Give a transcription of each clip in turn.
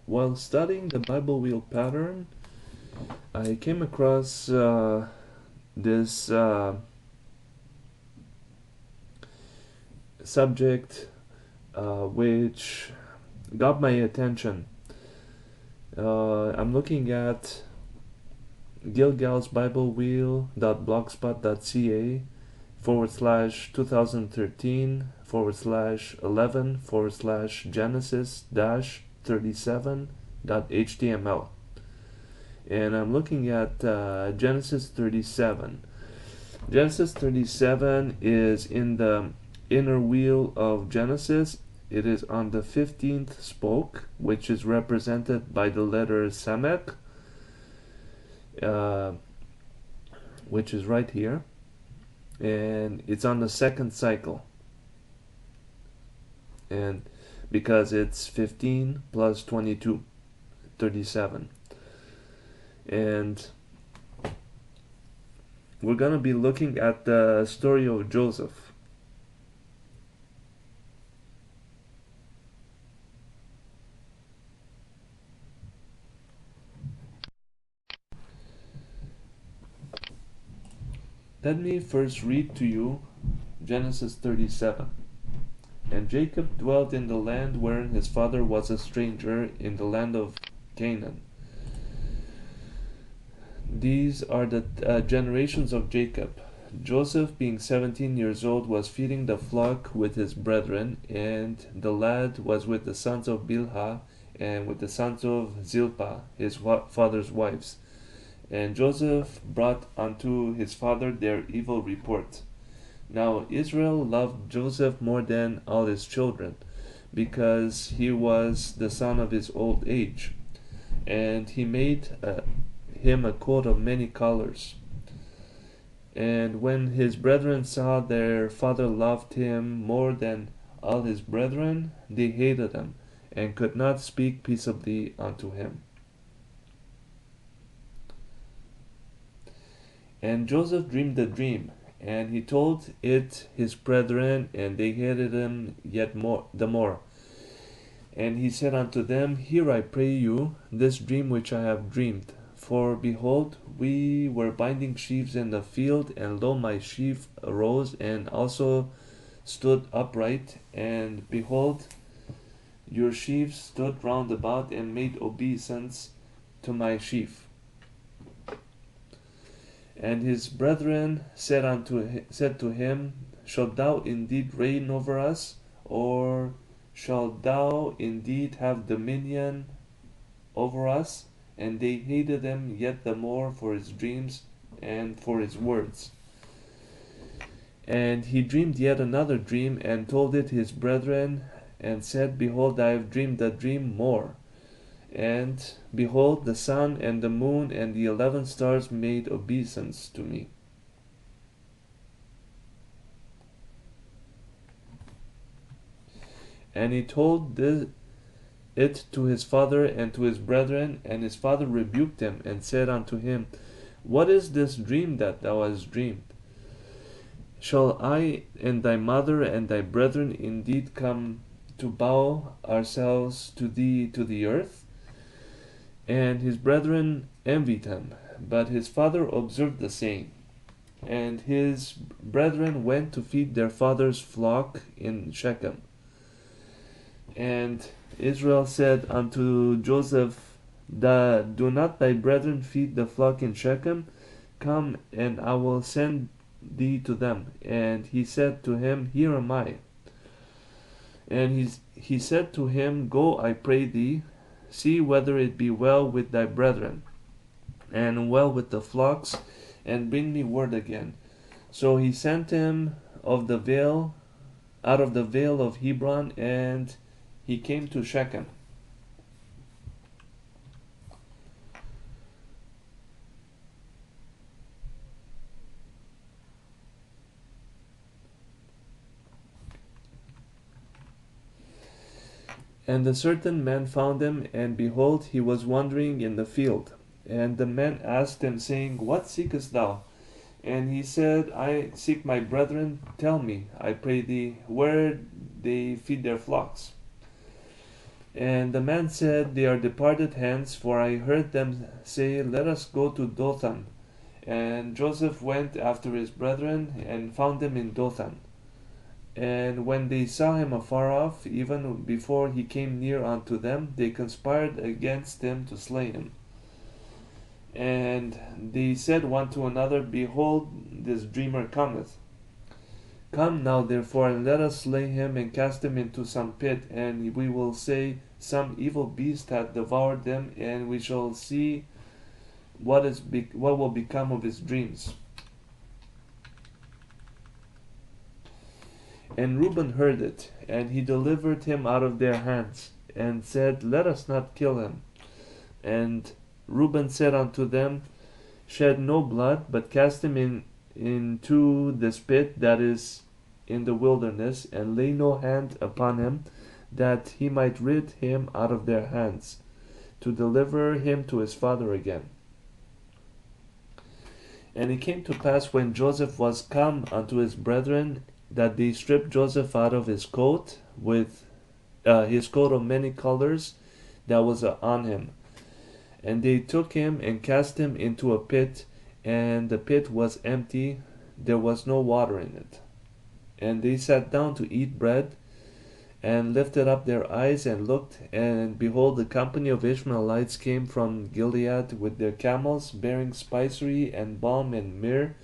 While studying the Biblewheel pattern, I came across this subject which got my attention. I'm looking at Gilgal's Biblewheel.blogspot.ca /2013 /11 Genesis dash 37.html, and I'm looking at Genesis 37. Genesis 37 is in the inner wheel of Genesis. It is on the 15th spoke, which is represented by the letter Samech, which is right here, and it's on the second cycle. And because it's 15 plus 22, 37. And we're going to be looking at the story of Joseph. Let me first read to you Genesis 37. And Jacob dwelt in the land wherein his father was a stranger, in the land of Canaan. These are the generations of Jacob. Joseph, being 17 years old, was feeding the flock with his brethren, and the lad was with the sons of Bilhah and with the sons of Zilpah, his father's wives. And Joseph brought unto his father their evil report. Now Israel loved Joseph more than all his children, because he was the son of his old age. And he made him a coat of many colors. And when his brethren saw their father loved him more than all his brethren, they hated him, and could not speak peaceably unto him. And Joseph dreamed a dream, and he told it his brethren, and they hated him yet the more. And he said unto them, Hear, I pray you, this dream which I have dreamed. For behold, we were binding sheaves in the field, and lo, my sheaf arose, and also stood upright, and behold, your sheaves stood round about, and made obeisance to my sheaf. And his brethren said to him, Shalt thou indeed reign over us, or shalt thou indeed have dominion over us? And they hated him yet the more for his dreams and for his words. And he dreamed yet another dream, and told it his brethren, and said, Behold, I have dreamed a dream more. And behold, the sun and the moon and the 11 stars made obeisance to me. And he told it to his father and to his brethren, and his father rebuked him, and said unto him, What is this dream that thou hast dreamed? Shall I and thy mother and thy brethren indeed come to bow ourselves to thee to the earth? And his brethren envied him, but his father observed the saying. And his brethren went to feed their father's flock in Shechem. And Israel said unto Joseph, Do not thy brethren feed the flock in Shechem? Come, and I will send thee to them. And he said to him, Here am I. And he said to him, Go, I pray thee, see whether it be well with thy brethren, and well with the flocks, and bring me word again. So he sent him out of the vale of Hebron, and he came to Shechem. And a certain man found him, and behold, he was wandering in the field. And the men asked him, saying, What seekest thou? And he said, I seek my brethren. Tell me, I pray thee, where they feed their flocks. And the man said, They are departed hence, for I heard them say, Let us go to Dothan. And Joseph went after his brethren, and found them in Dothan. And when they saw him afar off, even before he came near unto them, they conspired against him to slay him. And they said one to another, Behold, this dreamer cometh. Come now, therefore, and let us slay him and cast him into some pit, and we will say, Some evil beast hath devoured them, and we shall see what will become of his dreams. And Reuben heard it, and he delivered him out of their hands, and said, Let us not kill him. And Reuben said unto them, Shed no blood, but cast him into this pit that is in the wilderness, and lay no hand upon him, that he might rid him out of their hands, to deliver him to his father again. And it came to pass, when Joseph was come unto his brethren, that they stripped Joseph out of his coat, with his coat of many colors that was on him. And they took him and cast him into a pit, and the pit was empty, there was no water in it. And they sat down to eat bread, and lifted up their eyes and looked, and behold, a company of Ishmaelites came from Gilead with their camels, bearing spicery and balm and myrrh,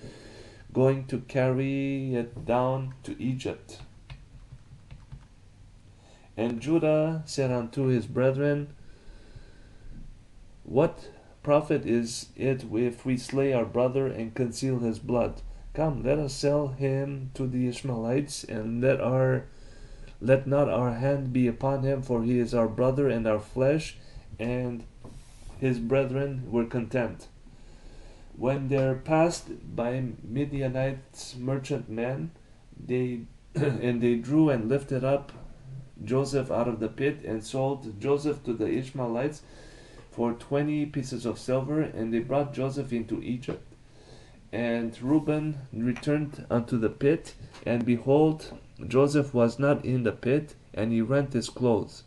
going to carry it down to Egypt. And Judah said unto his brethren, What profit is it if we slay our brother and conceal his blood? Come, let us sell him to the Ishmaelites, and let not our hand be upon him, for he is our brother and our flesh. And his brethren were content. When there passed by Midianites merchantmen, they drew and lifted up Joseph out of the pit, and sold Joseph to the Ishmaelites for 20 pieces of silver, and they brought Joseph into Egypt. And Reuben returned unto the pit, and behold, Joseph was not in the pit, and he rent his clothes.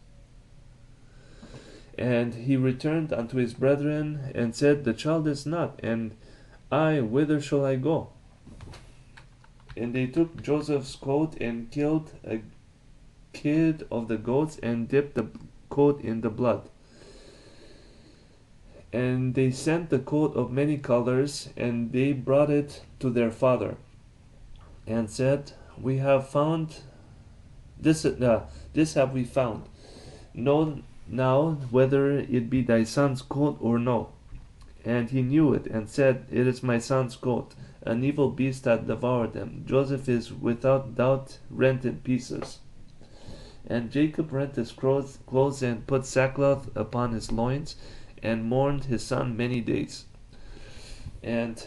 And he returned unto his brethren, and said, The child is not, and I, whither shall I go? And they took Joseph's coat, and killed a kid of the goats, and dipped the coat in the blood. And they sent the coat of many colors, and they brought it to their father, and said, We have found this have we found. Know now whether it be thy son's coat or no. And he knew it, and said, It is my son's coat. An evil beast hath devoured them. Joseph is without doubt rent in pieces. And Jacob rent his clothes, and put sackcloth upon his loins, and mourned his son many days. And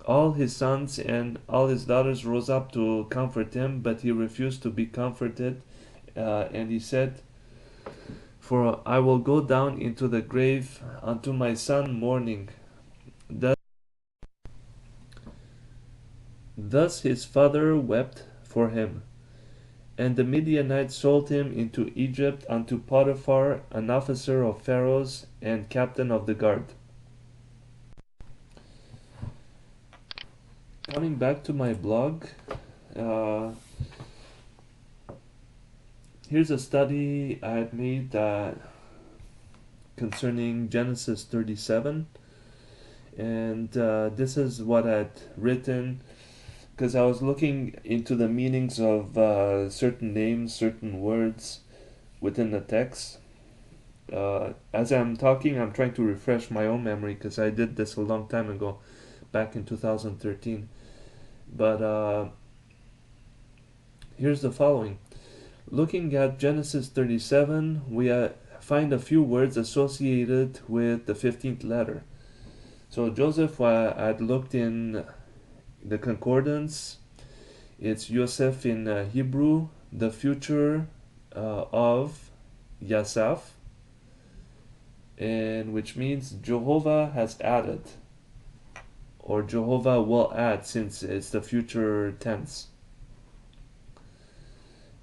all his sons and all his daughters rose up to comfort him, but he refused to be comforted. And he said, For I will go down into the grave unto my son mourning. Thus his father wept for him. And the Midianites sold him into Egypt unto Potiphar, an officer of Pharaoh's and captain of the guard. Coming back to my blog, here's a study I had made concerning Genesis 37. And this is what I had written, because I was looking into the meanings of certain names, certain words within the text. As I'm talking, I'm trying to refresh my own memory, because I did this a long time ago, back in 2013. But here's the following. Looking at Genesis 37, we find a few words associated with the 15th letter. So Joseph, I had looked in the concordance. It's Yosef in Hebrew, the future of Yasaf, and which means Jehovah has added, or Jehovah will add, since it's the future tense.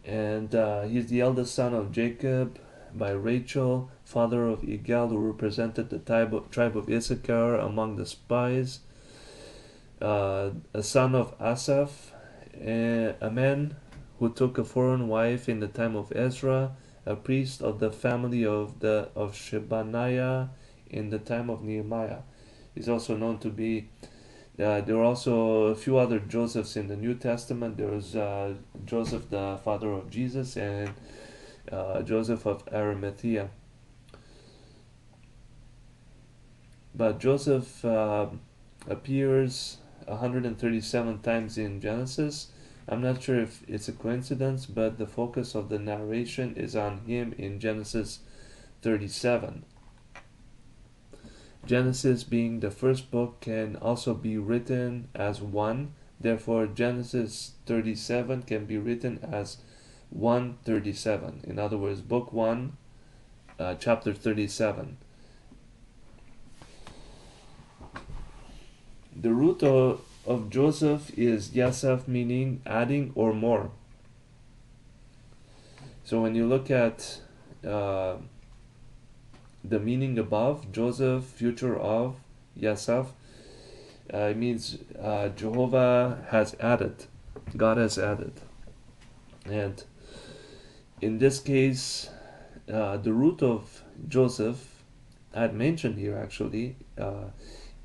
And he's the eldest son of Jacob by Rachel, father of Gilgal, who represented the tribe of Issachar among the spies, a son of Asaph, a man who took a foreign wife in the time of Ezra, a priest of the family of Shebaniah in the time of Nehemiah. He's also known to be. There are also a few other Josephs in the New Testament. There was Joseph, the father of Jesus, and Joseph of Arimathea. But Joseph appears 137 times in Genesis. I'm not sure if it's a coincidence, but the focus of the narration is on him in Genesis 37. Genesis, being the first book, can also be written as one. Therefore, Genesis 37 can be written as 1:37. In other words, book 1, chapter 37. The root of Joseph is Yasef, meaning adding or more. So when you look at the meaning above, Joseph, future of Yasef, it means Jehovah has added, God has added. And in this case, the root of Joseph, I had mentioned here actually,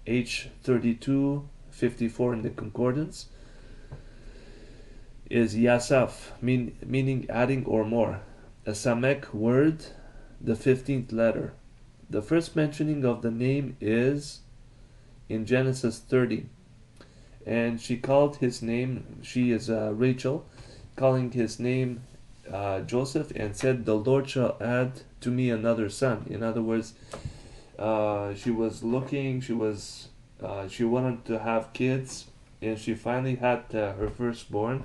H3254 in the concordance, is Yasef, meaning adding or more. A Samech word, the 15th letter. The first mentioning of the name is in Genesis 30. And she called his name, she is Rachel, calling his name Joseph, and said, "The Lord shall add to me another son." In other words, she was looking, she wanted to have kids, and she finally had her firstborn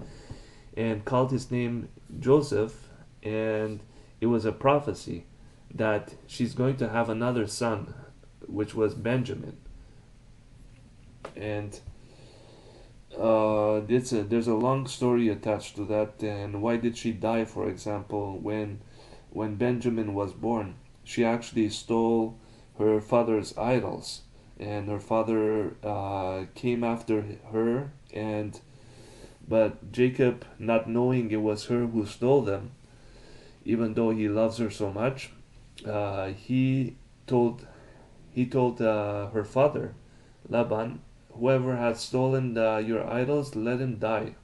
and called his name Joseph, and it was a prophecy that she's going to have another son, which was Benjamin. And there's a long story attached to that. And why did she die, for example, when Benjamin was born? She actually stole her father's idols, and her father came after her, but Jacob, not knowing it was her who stole them, even though he loves her so much, he told her father Laban, "Whoever has stolen your idols, let him die."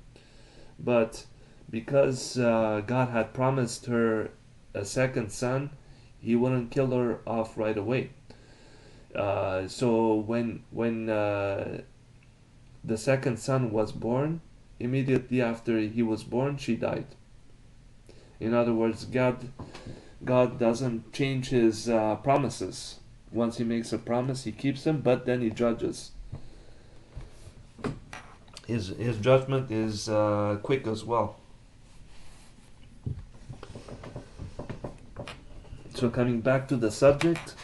But because God had promised her a second son, he wouldn't kill her off right away. So when the second son was born, immediately after he was born, she died. In other words, God doesn't change his promises. Once he makes a promise, he keeps them, but then he judges. His judgment is quick as well. So coming back to the subject,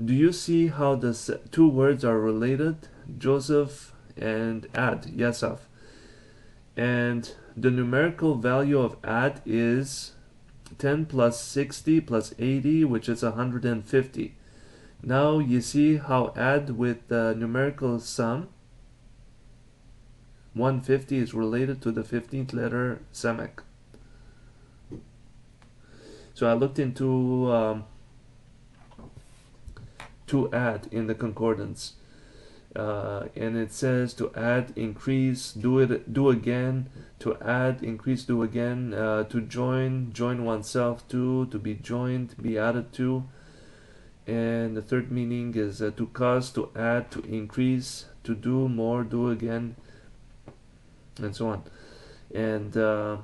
do you see how the two words are related? Joseph and Ad, Yasef. And the numerical value of Ad is 10 plus 60 plus 80, which is 150. Now you see how Ad with the numerical sum, 150, is related to the 15th letter Samech. So I looked into to add in the concordance, and it says to add, increase, do again, to add, increase, do again, to join oneself to be joined, be added to. And the third meaning is to cause, to add, to increase, to do more, do again, and so on. And the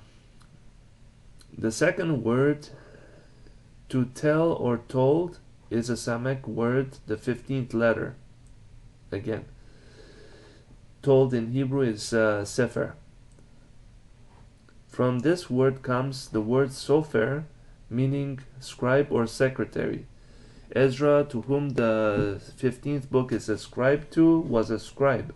second word, to tell or told, is a Samech word, the 15th letter. Again, told in Hebrew is sefer. From this word comes the word sofer, meaning scribe or secretary. Ezra, to whom the 15th book is ascribed to, was a scribe.